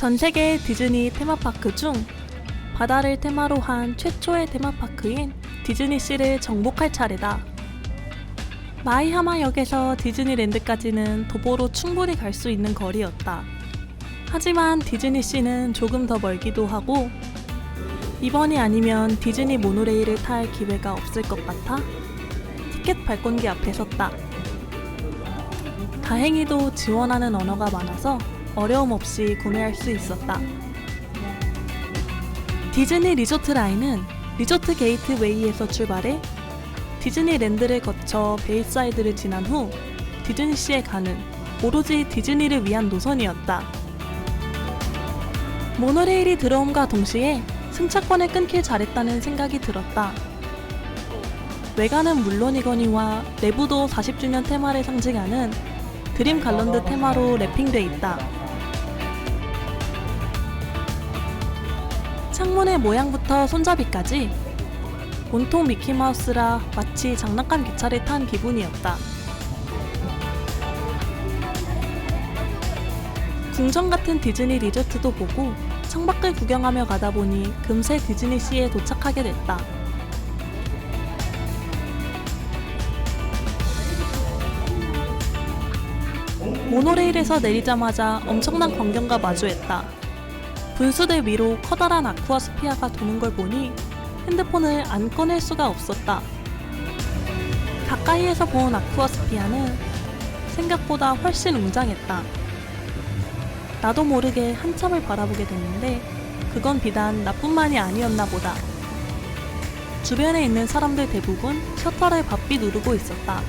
전 세계 디즈니 테마파크 중 바다를 테마로 한 최초의 테마파크인 디즈니시를 정복할 차례다. 마이하마역에서 디즈니랜드까지는 도보로 충분히 갈 수 있는 거리였다. 하지만 디즈니시는 조금 더 멀기도 하고 이번이 아니면 디즈니 모노레일을 탈 기회가 없을 것 같아 티켓 발권기 앞에 섰다. 다행히도 지원하는 언어가 많아서 어려움 없이 구매할 수 있었다. 디즈니 리조트 라인은 리조트 게이트웨이에서 출발해 디즈니랜드를 거쳐 베이사이드를 지난 후 디즈니시에 가는 오로지 디즈니를 위한 노선이었다. 모노레일이 들어옴과 동시에 승차권을 끊길 잘했다는 생각이 들었다. 외관은 물론이거니와 내부도 40주년 테마를 상징하는 드림 갈런드 테마로 랩핑돼 있다. 창문의 모양부터 손잡이까지 온통 미키마우스라 마치 장난감 기차를 탄 기분이었다. 궁전 같은 디즈니 리조트도 보고 창밖을 구경하며 가다 보니 금세 디즈니시에 도착하게 됐다. 모노레일에서 내리자마자 엄청난 광경과 마주했다. 분수대 위로 커다란 아쿠아스피아가 도는 걸 보니 핸드폰을 안 꺼낼 수가 없었다. 가까이에서 본 아쿠아스피아는 생각보다 훨씬 웅장했다. 나도 모르게 한참을 바라보게 됐는데 그건 비단 나뿐만이 아니었나 보다. 주변에 있는 사람들 대부분 셔터를 바삐 누르고 있었다.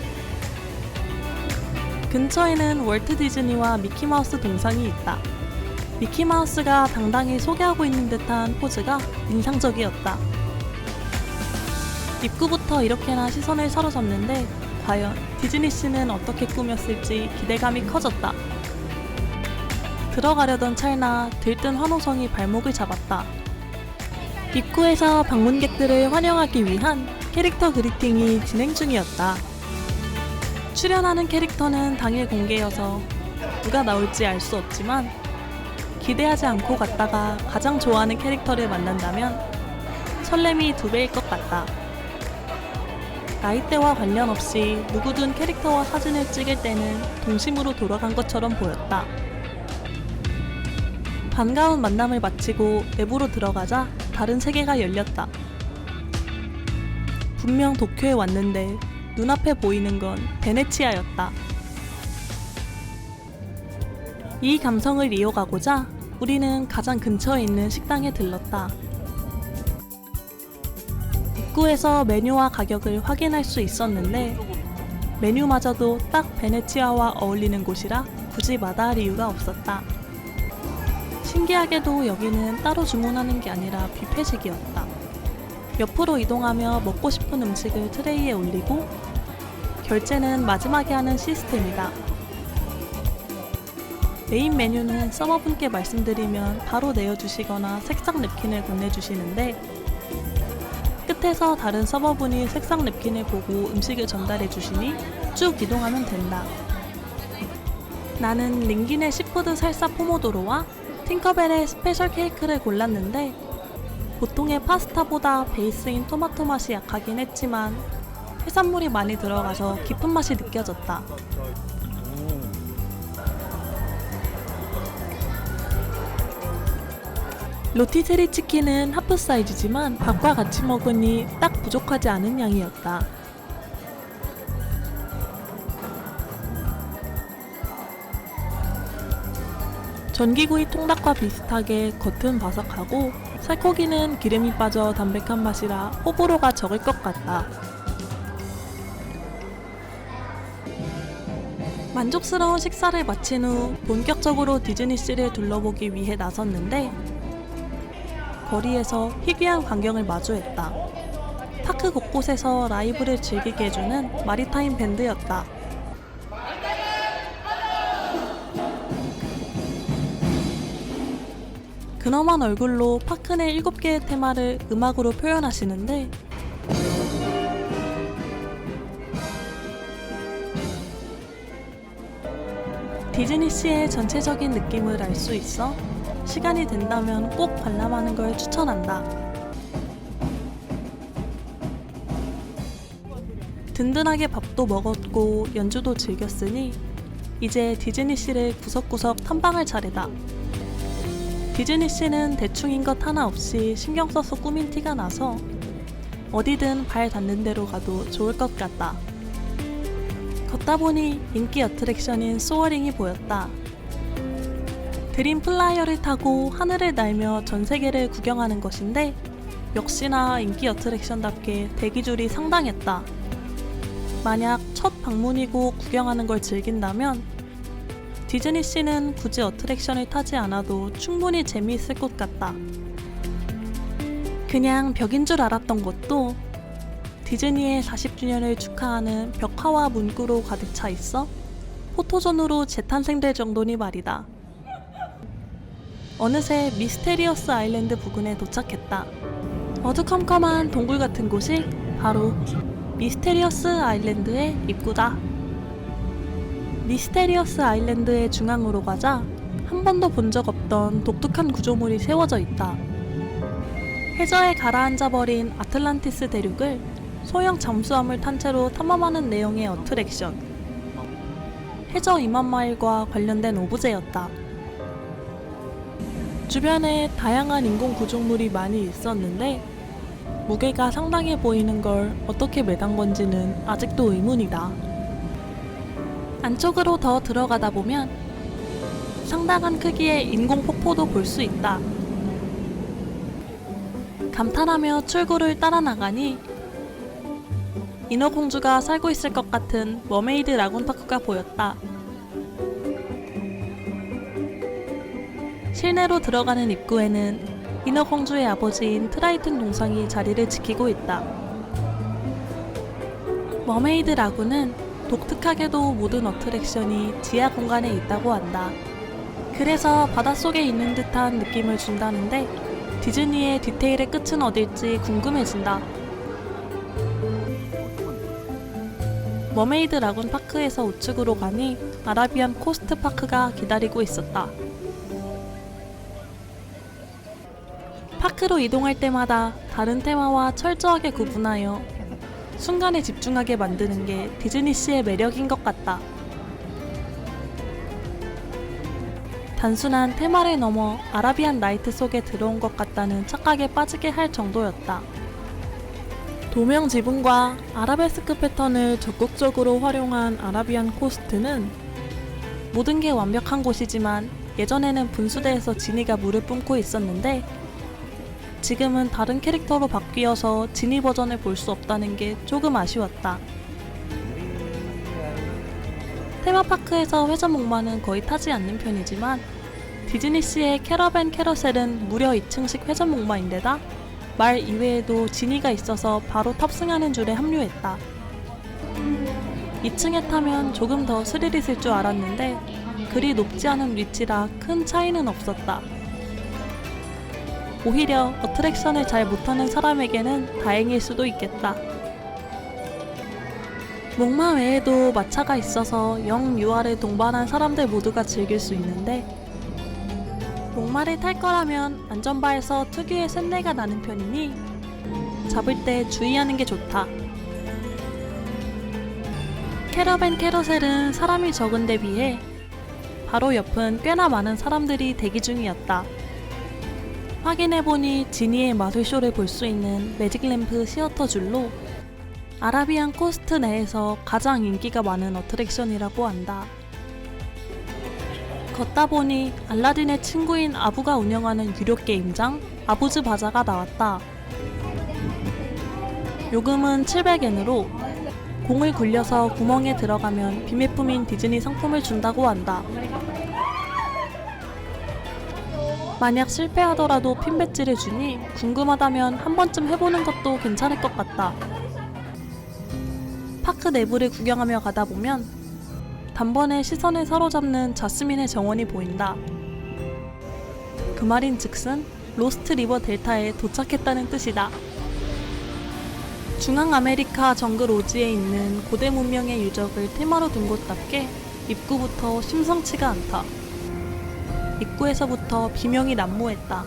근처에는 월트 디즈니와 미키마우스 동상이 있다. 미키마우스가 당당히 소개하고 있는 듯한 포즈가 인상적이었다. 입구부터 이렇게나 시선을 사로잡는데 과연 디즈니시는 어떻게 꾸몄을지 기대감이 커졌다. 들어가려던 찰나 들뜬 환호성이 발목을 잡았다. 입구에서 방문객들을 환영하기 위한 캐릭터 그리팅이 진행 중이었다. 출연하는 캐릭터는 당일 공개여서 누가 나올지 알 수 없지만 기대하지 않고 갔다가 가장 좋아하는 캐릭터를 만난다면 설렘이 2배일 것 같다. 나이대와 관련 없이 누구든 캐릭터와 사진을 찍을 때는 동심으로 돌아간 것처럼 보였다. 반가운 만남을 마치고 내부로 들어가자 다른 세계가 열렸다. 분명 도쿄에 왔는데 눈앞에 보이는 건 베네치아였다. 이 감성을 이어가고자 우리는 가장 근처에 있는 식당에 들렀다. 입구에서 메뉴와 가격을 확인할 수 있었는데 메뉴마저도 딱 베네치아와 어울리는 곳이라 굳이 마다할 이유가 없었다. 신기하게도 여기는 따로 주문하는 게 아니라 뷔페식이었다. 옆으로 이동하며 먹고 싶은 음식을 트레이에 올리고 결제는 마지막에 하는 시스템이다. 메인 메뉴는 서버분께 말씀드리면 바로 내어주시거나 색상 냅킨을 건네주시는데 끝에서 다른 서버분이 색상 냅킨을 보고 음식을 전달해 주시니 쭉 이동하면 된다. 나는 링긴의 시푸드 살사 포모도로와 팅커벨의 스페셜 케이크를 골랐는데 보통의 파스타보다 베이스인 토마토 맛이 약하긴 했지만 해산물이 많이 들어가서 깊은 맛이 느껴졌다. 로티세리 치킨은 하프 사이즈지만 밥과 같이 먹으니 딱 부족하지 않은 양이었다. 전기구이 통닭과 비슷하게 겉은 바삭하고 살코기는 기름이 빠져 담백한 맛이라 호불호가 적을 것 같다. 만족스러운 식사를 마친 후 본격적으로 디즈니시를 둘러보기 위해 나섰는데 거리에서 희귀한 광경을 마주했다. 파크 곳곳에서 라이브를 즐기게 해주는 마리타임 밴드였다. 근엄한 얼굴로 파크 내 7개의 테마를 음악으로 표현하시는데 디즈니시의 전체적인 느낌을 알 수 있어 시간이 된다면 꼭 관람하는 걸 추천한다. 든든하게 밥도 먹었고 연주도 즐겼으니 이제 디즈니시를 구석구석 탐방할 차례다. 디즈니시는 대충인 것 하나 없이 신경 써서 꾸민 티가 나서 어디든 발 닿는 데로 가도 좋을 것 같다. 걷다 보니 인기 어트랙션인 소어링이 보였다. 드림 플라이어를 타고 하늘을 날며 전 세계를 구경하는 것인데 역시나 인기 어트랙션답게 대기줄이 상당했다. 만약 첫 방문이고 구경하는 걸 즐긴다면 디즈니시는 굳이 어트랙션을 타지 않아도 충분히 재미있을 것 같다. 그냥 벽인 줄 알았던 것도 디즈니의 40주년을 축하하는 벽화와 문구로 가득 차 있어 포토존으로 재탄생될 정도니 말이다. 어느새 미스테리어스 아일랜드 부근에 도착했다. 어두컴컴한 동굴 같은 곳이 바로 미스테리어스 아일랜드의 입구다. 미스테리어스 아일랜드의 중앙으로 가자 한 번도 본 적 없던 독특한 구조물이 세워져 있다. 해저에 가라앉아버린 아틀란티스 대륙을 소형 잠수함을 탄 채로 탐험하는 내용의 어트랙션. 해저 2만 마일과 관련된 오브제였다. 주변에 다양한 인공 구조물이 많이 있었는데 무게가 상당해 보이는 걸 어떻게 매단 건지는 아직도 의문이다. 안쪽으로 더 들어가다 보면 상당한 크기의 인공 폭포도 볼 수 있다. 감탄하며 출구를 따라 나가니 인어공주가 살고 있을 것 같은 머메이드 라군파크가 보였다. 실내로 들어가는 입구에는 인어공주의 아버지인 트라이튼 동상이 자리를 지키고 있다. 머메이드 라군은 독특하게도 모든 어트랙션이 지하 공간에 있다고 한다. 그래서 바닷속에 있는 듯한 느낌을 준다는데 디즈니의 디테일의 끝은 어딜지 궁금해진다. 머메이드 라군 파크에서 우측으로 가니 아라비안 코스트 파크가 기다리고 있었다. 파크로 이동할 때마다 다른 테마와 철저하게 구분하여 순간에 집중하게 만드는 게 디즈니시의 매력인 것 같다. 단순한 테마를 넘어 아라비안 나이트 속에 들어온 것 같다는 착각에 빠지게 할 정도였다. 도명 지붕과 아라베스크 패턴을 적극적으로 활용한 아라비안 코스트는 모든 게 완벽한 곳이지만 예전에는 분수대에서 지니가 물을 뿜고 있었는데 지금은 다른 캐릭터로 바뀌어서 지니 버전을 볼 수 없다는 게 조금 아쉬웠다. 테마파크에서 회전목마는 거의 타지 않는 편이지만 디즈니시의 캐러밴 캐러셀은 무려 2층식 회전목마인데다 말 이외에도 지니가 있어서 바로 탑승하는 줄에 합류했다. 2층에 타면 조금 더 스릴 있을 줄 알았는데 그리 높지 않은 위치라 큰 차이는 없었다. 오히려 어트랙션을 잘 못하는 사람에게는 다행일 수도 있겠다. 목마 외에도 마차가 있어서 영유아를 동반한 사람들 모두가 즐길 수 있는데 목마를 탈 거라면 안전바에서 특유의 쇳내가 나는 편이니 잡을 때 주의하는 게 좋다. 캐러밴 캐러셀은 사람이 적은 데 비해 바로 옆은 꽤나 많은 사람들이 대기 중이었다. 확인해보니 지니의 마술쇼를 볼 수 있는 매직램프 시어터 줄로 아라비안 코스트 내에서 가장 인기가 많은 어트랙션이라고 한다. 걷다 보니 알라딘의 친구인 아부가 운영하는 유료 게임장 아부즈 바자가 나왔다. 요금은 700엔으로 공을 굴려서 구멍에 들어가면 비매품인 디즈니 상품을 준다고 한다. 만약 실패하더라도 핀 배지를 주니 궁금하다면 한 번쯤 해보는 것도 괜찮을 것 같다. 파크 내부를 구경하며 가다 보면 단번에 시선을 사로잡는 자스민의 정원이 보인다. 그 말인즉슨 로스트 리버 델타에 도착했다는 뜻이다. 중앙 아메리카 정글 오지에 있는 고대 문명의 유적을 테마로 둔 곳답게 입구부터 심상치가 않다. 입구에서부터 비명이 난무했다.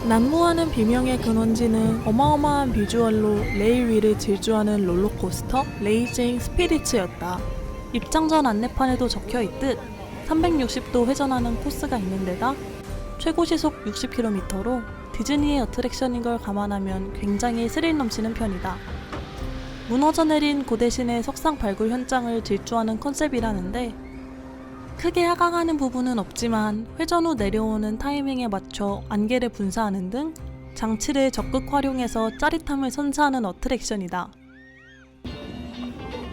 난무하는 비명의 근원지는 어마어마한 비주얼로 레일 위를 질주하는 롤러코스터 레이징 스피릿츠였다. 입장 전 안내판에도 적혀있듯 360도 회전하는 코스가 있는 데다 최고 시속 60km로 디즈니의 어트랙션인 걸 감안하면 굉장히 스릴 넘치는 편이다. 무너져 내린 고대신의 석상 발굴 현장을 질주하는 컨셉이라는데 크게 하강하는 부분은 없지만 회전 후 내려오는 타이밍에 맞춰 안개를 분사하는 등 장치를 적극 활용해서 짜릿함을 선사하는 어트랙션이다.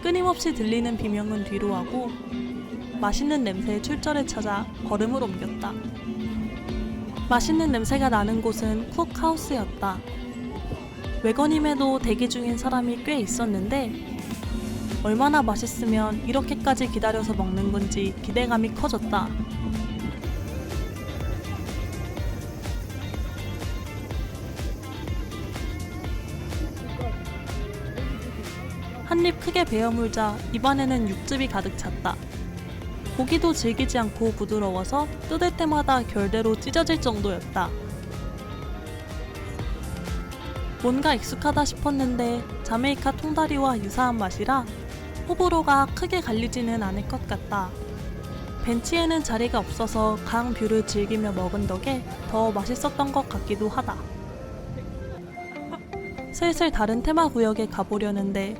끊임없이 들리는 비명은 뒤로 하고 맛있는 냄새의 출처를 찾아 걸음을 옮겼다. 맛있는 냄새가 나는 곳은 쿡하우스였다. 외건임에도 대기 중인 사람이 꽤 있었는데 얼마나 맛있으면 이렇게까지 기다려서 먹는 건지 기대감이 커졌다. 한 입 크게 베어 물자 입안에는 육즙이 가득 찼다. 고기도 질기지 않고 부드러워서 뜯을 때마다 결대로 찢어질 정도였다. 뭔가 익숙하다 싶었는데 자메이카 통다리와 유사한 맛이라 호불호가 크게 갈리지는 않을 것 같다. 벤치에는 자리가 없어서 강 뷰를 즐기며 먹은 덕에 더 맛있었던 것 같기도 하다. 슬슬 다른 테마 구역에 가보려는데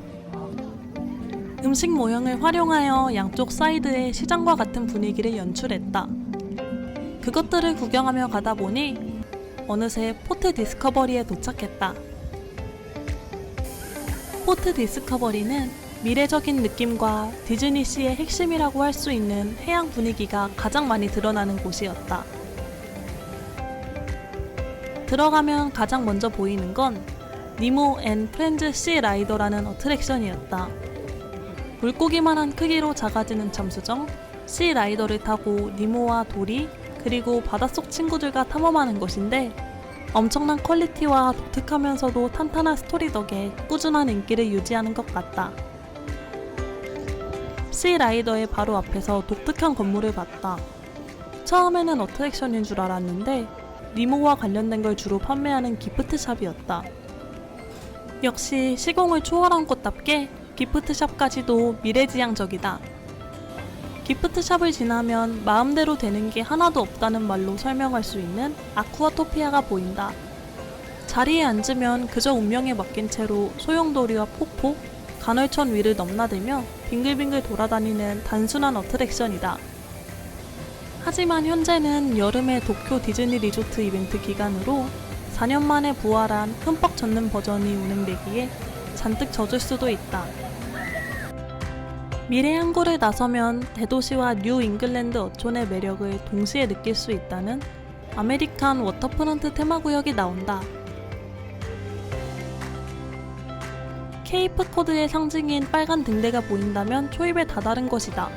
음식 모형을 활용하여 양쪽 사이드에 시장과 같은 분위기를 연출했다. 그것들을 구경하며 가다 보니 어느새 포트 디스커버리에 도착했다. 포트 디스커버리는 미래적인 느낌과 디즈니시의 핵심이라고 할 수 있는 해양 분위기가 가장 많이 드러나는 곳이었다. 들어가면 가장 먼저 보이는 건 니모 앤 프렌즈 씨 라이더라는 어트랙션이었다. 물고기만한 크기로 작아지는 잠수정, 씨 라이더를 타고 니모와 도리, 그리고 바닷속 친구들과 탐험하는 것인데 엄청난 퀄리티와 독특하면서도 탄탄한 스토리 덕에 꾸준한 인기를 유지하는 것 같다. 씨 라이더의 바로 앞에서 독특한 건물을 봤다. 처음에는 어트랙션인 줄 알았는데 니모와 관련된 걸 주로 판매하는 기프트샵이었다. 역시 시공을 초월한 곳답게 기프트샵까지도 미래지향적이다. 기프트샵을 지나면 마음대로 되는 게 하나도 없다는 말로 설명할 수 있는 아쿠아토피아가 보인다. 자리에 앉으면 그저 운명에 맡긴 채로 소용돌이와 폭포, 간헐천 위를 넘나들며 빙글빙글 돌아다니는 단순한 어트랙션이다. 하지만 현재는 여름의 도쿄 디즈니 리조트 이벤트 기간으로 4년 만에 부활한 흠뻑 젖는 버전이 운행되기에 잔뜩 젖을 수도 있다. 미래 항구를 나서면 대도시와 뉴 잉글랜드 어촌의 매력을 동시에 느낄 수 있다는 아메리칸 워터프론트 테마구역이 나온다. 케이프 코드의 상징인 빨간 등대가 보인다면 초입에 다다른 것이다.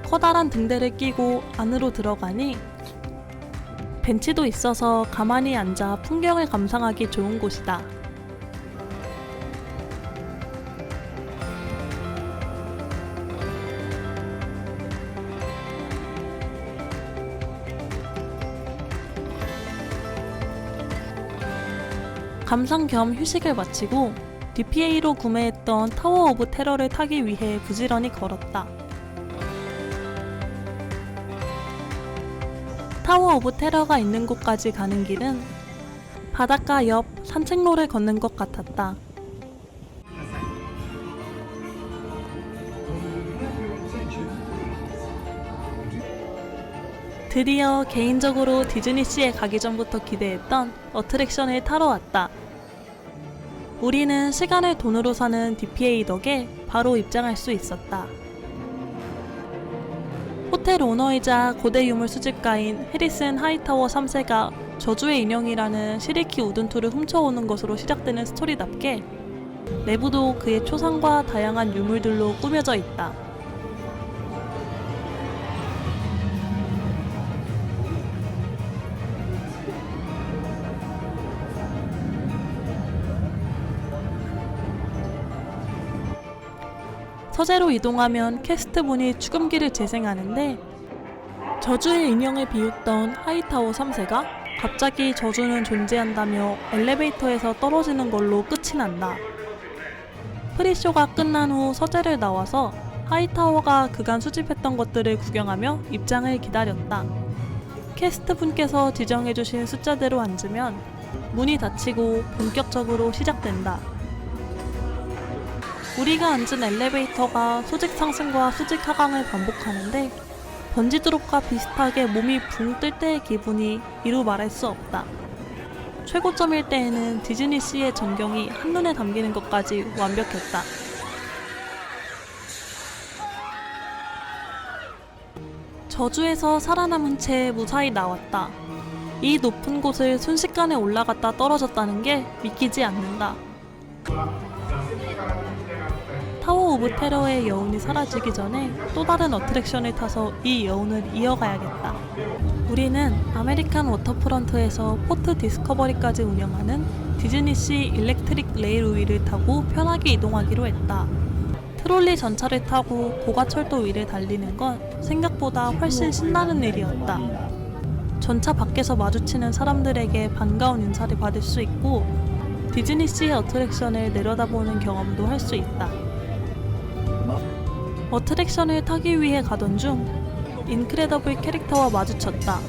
커다란 등대를 끼고 안으로 들어가니 벤치도 있어서 가만히 앉아 풍경을 감상하기 좋은 곳이다. 감상 겸 휴식을 마치고 DPA로 구매했던 타워 오브 테러를 타기 위해 부지런히 걸었다. 타워 오브 테러가 있는 곳까지 가는 길은 바닷가 옆 산책로를 걷는 것 같았다. 드디어 개인적으로 디즈니시에 가기 전부터 기대했던 어트랙션을 타러 왔다. 우리는 시간을 돈으로 사는 DPA 덕에 바로 입장할 수 있었다. 호텔 오너이자 고대 유물 수집가인 해리슨 하이타워 3세가 저주의 인형이라는 시리키 우든투를 훔쳐오는 것으로 시작되는 스토리답게 내부도 그의 초상과 다양한 유물들로 꾸며져 있다. 서재로 이동하면 캐스트분이 축음기를 재생하는데 저주의 인형을 비웃던 하이타워 3세가 갑자기 저주는 존재한다며 엘리베이터에서 떨어지는 걸로 끝이 난다. 프리쇼가 끝난 후 서재를 나와서 하이타워가 그간 수집했던 것들을 구경하며 입장을 기다렸다. 캐스트분께서 지정해주신 숫자대로 앉으면 문이 닫히고 본격적으로 시작된다. 우리가 앉은 엘리베이터가 수직 상승과 수직 하강을 반복하는데 번지드롭과 비슷하게 몸이 붕 뜰 때의 기분이 이루 말할 수 없다. 최고점일 때에는 디즈니씨의 전경이 한눈에 담기는 것까지 완벽했다. 저주에서 살아남은 채 무사히 나왔다. 이 높은 곳을 순식간에 올라갔다 떨어졌다는 게 믿기지 않는다. 타워 오브 테러의 여운이 사라지기 전에 또 다른 어트랙션을 타서 이 여운을 이어가야겠다. 우리는 아메리칸 워터프런트에서 포트 디스커버리까지 운영하는 디즈니시 일렉트릭 레일 위를 타고 편하게 이동하기로 했다. 트롤리 전차를 타고 고가철도 위를 달리는 건 생각보다 훨씬 신나는 일이었다. 전차 밖에서 마주치는 사람들에게 반가운 인사를 받을 수 있고 디즈니시의 어트랙션을 내려다보는 경험도 할 수 있다. 어트랙션을 타기 위해 가던 중 인크레더블 캐릭터와 마주쳤다.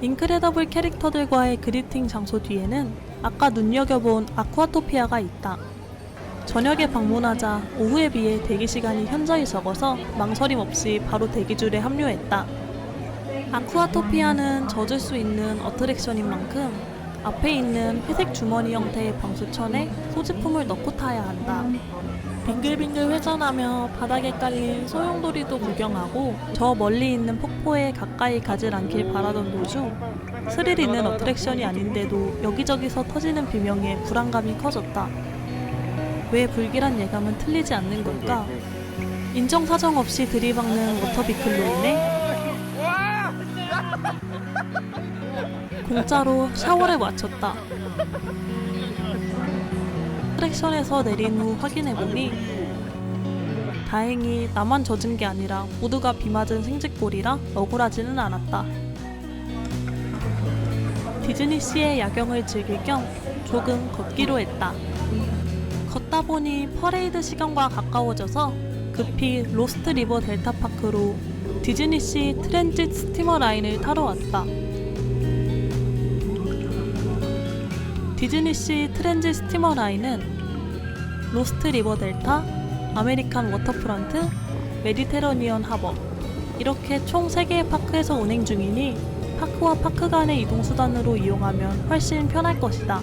인크레더블 캐릭터들과의 그리팅 장소 뒤에는 아까 눈여겨본 아쿠아토피아가 있다. 저녁에 방문하자 오후에 비해 대기시간이 현저히 적어서 망설임 없이 바로 대기줄에 합류했다. 아쿠아토피아는 젖을 수 있는 어트랙션인 만큼 앞에 있는 회색 주머니 형태의 방수천에 소지품을 넣고 타야 한다. 빙글빙글 회전하며 바닥에 깔린 소용돌이도 구경하고 저 멀리 있는 폭포에 가까이 가질 않길 바라던 도중 스릴 있는 어트랙션이 아닌데도 여기저기서 터지는 비명에 불안감이 커졌다. 왜 불길한 예감은 틀리지 않는 걸까? 인정사정 없이 들이박는 워터비클로 인해 공짜로 샤워를 마쳤다. 어트랙션에서 내린 후 확인해보니 다행히 나만 젖은 게 아니라 모두가 비 맞은 생직볼이라 억울하지는 않았다. 디즈니시의 야경을 즐길 겸 조금 걷기로 했다. 걷다 보니 퍼레이드 시간과 가까워져서 급히 로스트 리버 델타 파크로 디즈니시 트랜짓 스티머 라인을 타러 왔다. 디즈니시 트랜짓 스티머 라인은 로스트 리버 델타, 아메리칸 워터프런트, 메디테러니언 하버 이렇게 총 3개의 파크에서 운행 중이니 파크와 파크 간의 이동수단으로 이용하면 훨씬 편할 것이다.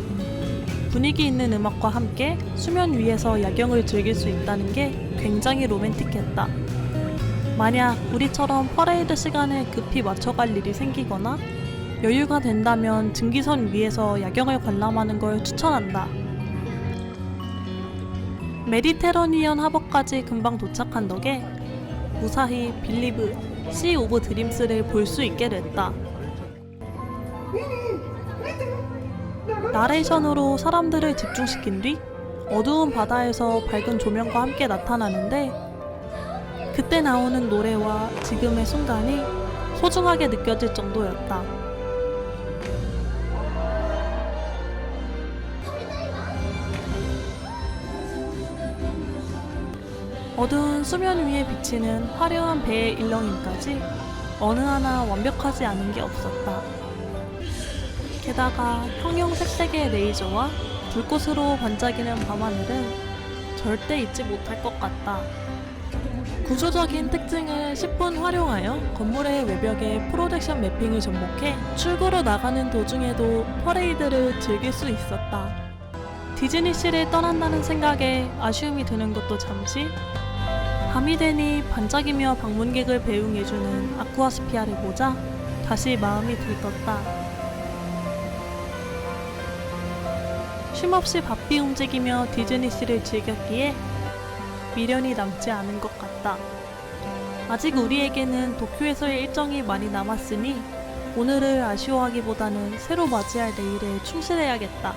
분위기 있는 음악과 함께 수면 위에서 야경을 즐길 수 있다는 게 굉장히 로맨틱했다. 만약 우리처럼 퍼레이드 시간을 급히 맞춰갈 일이 생기거나 여유가 된다면 증기선 위에서 야경을 관람하는 걸 추천한다. 메디테러니언 하버까지 금방 도착한 덕에 무사히 빌리브 시 오브 드림스를 볼 수 있게 됐다. 나레이션으로 사람들을 집중시킨 뒤 어두운 바다에서 밝은 조명과 함께 나타나는데 그때 나오는 노래와 지금의 순간이 소중하게 느껴질 정도였다. 어두운 수면 위에 비치는 화려한 배의 일렁임까지 어느 하나 완벽하지 않은 게 없었다. 게다가 형형색색의 레이저와 불꽃으로 반짝이는 밤하늘은 절대 잊지 못할 것 같다. 구조적인 특징을 10분 활용하여 건물의 외벽에 프로젝션 매핑을 접목해 출구로 나가는 도중에도 퍼레이드를 즐길 수 있었다. 디즈니시를 떠난다는 생각에 아쉬움이 드는 것도 잠시, 밤이 되니 반짝이며 방문객을 배웅해주는 아쿠아스피아를 보자 다시 마음이 들떴다. 쉼없이 바삐 움직이며 디즈니시를 즐겼기에 미련이 남지 않은 것 같다. 생각했다. 아직 우리에게는 도쿄에서의 일정이 많이 남았으니 오늘을 아쉬워하기보다는 새로 맞이할 내일에 충실해야겠다.